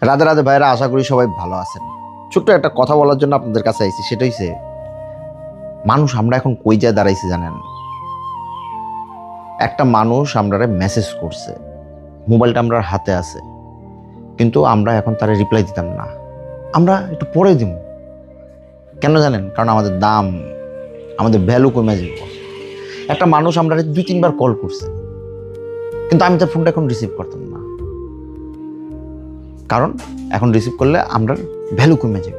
রাধে রাধে ভাইরা, আশা করি সবাই ভালো আছেন। ছোট্ট একটা কথা বলার জন্য আপনাদের কাছে আইছি। সেটা হচ্ছে মানুষ আমরা এখন কই যায় দাঁড়াইছি জানেন? একটা মানুষ আমরারে মেসেজ করছে, মোবাইলটা আমরা হাতে আছে, কিন্তু আমরা এখন তারে রিপ্লাই দিতাম না, আমরা একটু পরে দিব। কেন জানেন? কারণ আমাদের দাম, আমাদের ভ্যালু কমে যাব। একটা মানুষ আমরা 2-3 বার কল করছে, কিন্তু আমি তার ফোনটা এখন রিসিভ করতাম না, কারণ এখন রিসিভ করলে আমরা ভ্যালু কমে যাব।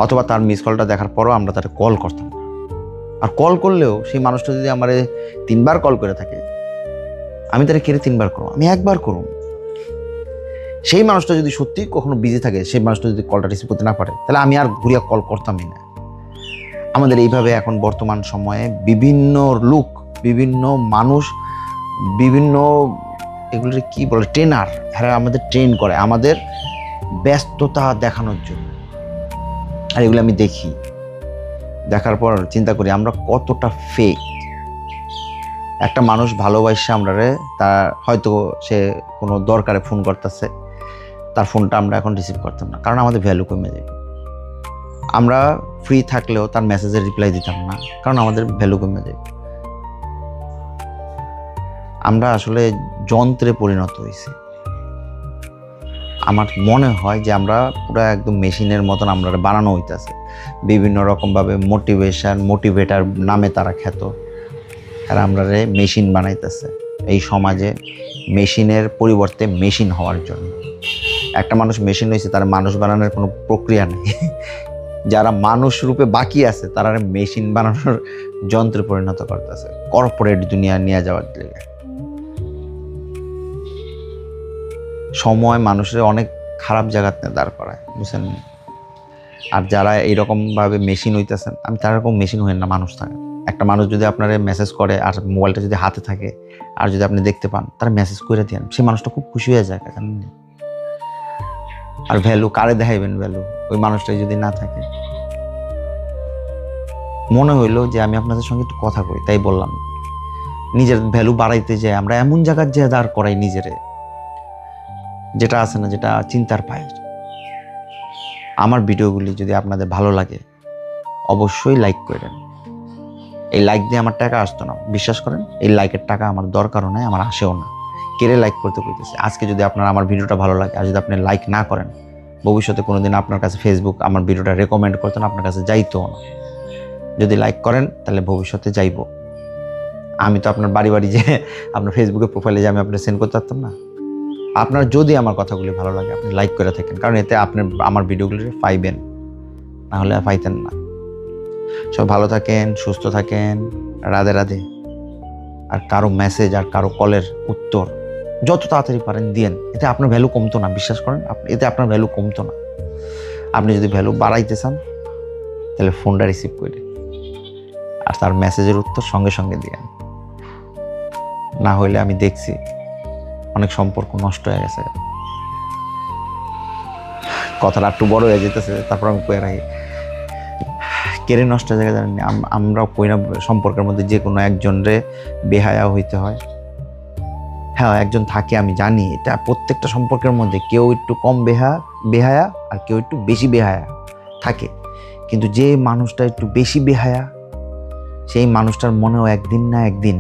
অথবা তার মিস কলটা দেখার পরও আমরা তাকে কল করতাম না। আর কল করলেও সেই মানুষটা যদি আমার 3বার কল করে থাকে, আমি তাকে কেড়ে 3বার করবো, আমি 1বার করুন। সেই মানুষটা যদি সত্যি কখনো বিজি থাকে, সেই মানুষটা যদি কলটা রিসিভ করতে না পারে, তাহলে আমি আর ঘুরিয়া কল করতামই না। আমাদের এইভাবে এখন বর্তমান সময়ে বিভিন্ন লোক, বিভিন্ন মানুষ, বিভিন্ন এগুলোর কি বলে ট্রেনার, এরা আমাদের ট্রেন করে আমাদের ব্যস্ততা দেখানোর জন্য। আর এগুলো আমি দেখি, দেখার পর চিন্তা করি আমরা কতটা ফেক। একটা মানুষ ভালোবাসে আমরারে, তার হয়তো সে কোনো দরকারে ফোন করতেছে, তার ফোনটা আমরা এখন রিসিভ করতাম না, কারণ আমাদের ভ্যালু কমে যাবে। আমরা ফ্রি থাকলেও তার মেসেজের রিপ্লাই দিতাম না, কারণ আমাদের ভ্যালু কমে যাবে। আমরা আসলে যন্ত্রে পরিণত হয়েছি। আমার মনে হয় যে আমরা পুরো একদম মেশিনের মতন আমরা বানানো হইতেছে। বিভিন্ন রকমভাবে মোটিভেটার নামে তারা খ্যাত, আর আমরা মেশিন বানাইতেছে এই সমাজে, মেশিনের পরিবর্তে মেশিন হওয়ার জন্য। একটা মানুষ মেশিন হয়েছে, তার মানুষ বানানোর কোনো প্রক্রিয়া নেই। যারা মানুষ রূপে বাকি আছে, তারা মেশিন বানানোর যন্ত্রে পরিণত করতেছে কর্পোরেট দুনিয়া নিয়ে যাওয়ার দিকে। সময় মানুষের অনেক খারাপ জায়গাতে দাঁড় করায়, বুঝছেন? আর যারা এইরকমভাবে মেশিন হইতেছেন, আমি তার এরকম মেশিন হইেন না, মানুষ থাকে। একটা মানুষ যদি আপনার মেসেজ করে আর মোবাইলটা যদি হাতে থাকে, আর যদি আপনি দেখতে পান, তারা মেসেজ করে দেন, সেই মানুষটা খুব খুশি হয়ে যায়। জানেন? আর ভ্যালু কারে দেখাইবেন? ভ্যালু ওই মানুষটাই যদি না থাকে। মনে হইলো যে আমি আপনাদের সঙ্গে একটু কথা কই, তাই বললাম। নিজের ভ্যালু বাড়াইতে যাই আমরা এমন জায়গার যে দাঁড় করাই নিজেরে, যেটা আছে না, যেটা চিন্তার পায়। আমার ভিডিওগুলি যদি আপনাদের ভালো লাগে, অবশ্যই লাইক করে দেন। এই লাইক দিয়ে আমার টাকা আসতো না, বিশ্বাস করেন। এই লাইকের টাকা আমার দরকারও নাই, আমার আসেও না। কেড়ে লাইক করতে কইতেছে। আজকে যদি আপনার আমার ভিডিওটা ভালো লাগে, আর যদি আপনি লাইক না করেন, ভবিষ্যতে কোনোদিন আপনার কাছে ফেসবুক আমার ভিডিওটা রেকমেন্ড করতেন, আপনার কাছে যাইতো না। যদি লাইক করেন, তাহলে ভবিষ্যতে যাইব। আমি তো আপনার বাড়ি বাড়ি যে আপনার ফেসবুকে প্রোফাইলে যে আমি আপনার সেন্ড করতে পারতাম না। আপনার যদি আমার কথাগুলি ভালো লাগে, আপনি লাইক করে থাকেন, কারণ এতে আপনি আমার ভিডিওগুলি পাইবেন, না হলে পাইতেন না। সব ভালো থাকেন, সুস্থ থাকেন। রাধে রাধে। আর কারো মেসেজ আর কারো কলের উত্তর যত তাড়াতাড়ি পারেন দিয়েন, এতে আপনার ভ্যালু কমতো না, বিশ্বাস করেন। এতে আপনার ভ্যালু কমতো না। আপনি যদি ভ্যালু বাড়াইতে চান, তাহলে ফোনটা রিসিভ করে আর তার মেসেজের উত্তর সঙ্গে সঙ্গে দিয়েন। না হইলে আমি দেখছি অনেক সম্পর্ক নষ্ট হয়ে গেছে। কথাটা একটু বড় হয়ে যেতেছে, তারপর আমি কয়ে রাখি। কেড়ে নষ্ট হয়ে যায় জানেন? আমরাও কই না সম্পর্কের মধ্যে যে কোনো একজনরে বেহায়া হইতে হয়। হ্যাঁ, একজন থাকে, আমি জানি এটা প্রত্যেকটা সম্পর্কের মধ্যে কেউ একটু কম বেহায়া আর কেউ একটু বেশি বেহায়া থাকে। কিন্তু যে মানুষটা একটু বেশি বেহায়া, সেই মানুষটার মনেও একদিন না একদিন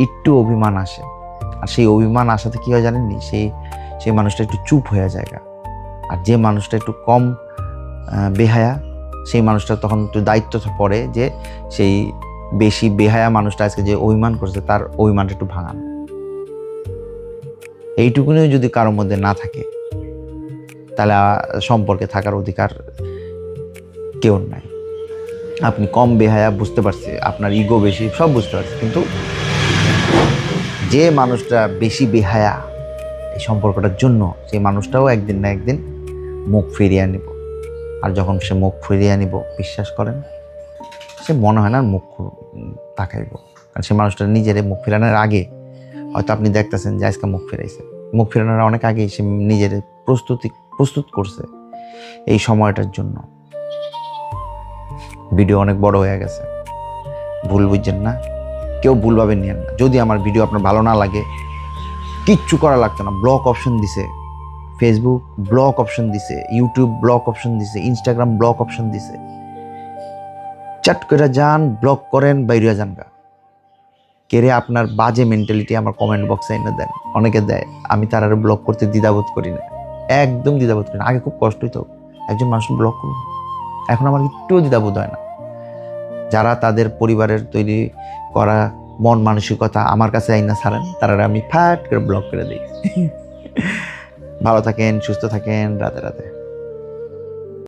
একটু অভিমান আসে। আর সেই অভিমান আসাতে কী হয় জানেননি? সেই মানুষটা একটু চুপ হয়ে যায়। আর যে মানুষটা একটু কম বেহায়া, সেই মানুষটা তখন একটু দায়িত্ব পড়ে যে সেই বেশি বেহায়া মানুষটা আজকে যে অভিমান করছে, তার অভিমানটা একটু ভাঙানো। এইটুকুনিও যদি কারোর মধ্যে না থাকে, তাহলে সম্পর্কে থাকার অধিকার কেউ নাই। আপনি কম বেহায়া বুঝতে পারছি, আপনার ইগো বেশি, সব বুঝতে পারছি, কিন্তু যে মানুষটা বেশি বেহায়া এই সম্পর্কটার জন্য, সেই মানুষটাও একদিন না একদিন মুখ ফিরিয়ে আনিব। আর যখন সে মুখ ফিরিয়ে আনিব, বিশ্বাস করেন, সে মনে হয় না মুখ তাকাইব। কারণ সে মানুষটা নিজের মুখ ফেরানোর আগে, হয়তো আপনি দেখতেছেন যে আজকে মুখ ফিরাইছে, মুখ ফেরানোর অনেক আগেই সে নিজের প্রস্তুত করছে এই সময়টার জন্য। ভিডিও অনেক বড় হয়ে গেছে, ভুল বুঝছেন না, কেউ ভুলভাবে নিয়েন না। যদি আমার ভিডিও আপনার ভালো না লাগে, কিচ্ছু করা লাগতো না, ব্লক অপশন দিছে ফেসবুক ব্লক অপশন দিছে, ইউটিউব ব্লক অপশন দিছে, ইনস্টাগ্রাম ব্লক অপশন দিছে। চাট করে যান, ব্লক করেন, বাইরে যান গা। কেরে আপনার বাজে মেন্টালিটি আমার কমেন্ট বক্সে এনে দেন, অনেকে দেয়, আমি তার আর ব্লক করতে দ্বিধাবোধ করি না, একদম দ্বিধাবোধ করি না। আগে খুব কষ্ট হইতো একজন মানুষ ব্লক করুন, এখন আমার একটুও দ্বিধাবোধ হয় না। যারা তাদের পরিবারের তৈরি করা মন মানসিকতা আমার কাছে আইনা ছাড়েন, তারা আমি ফ্যাট করে ব্লক করে দিই। ভালো থাকেন, সুস্থ থাকেন, রাতে রাতে।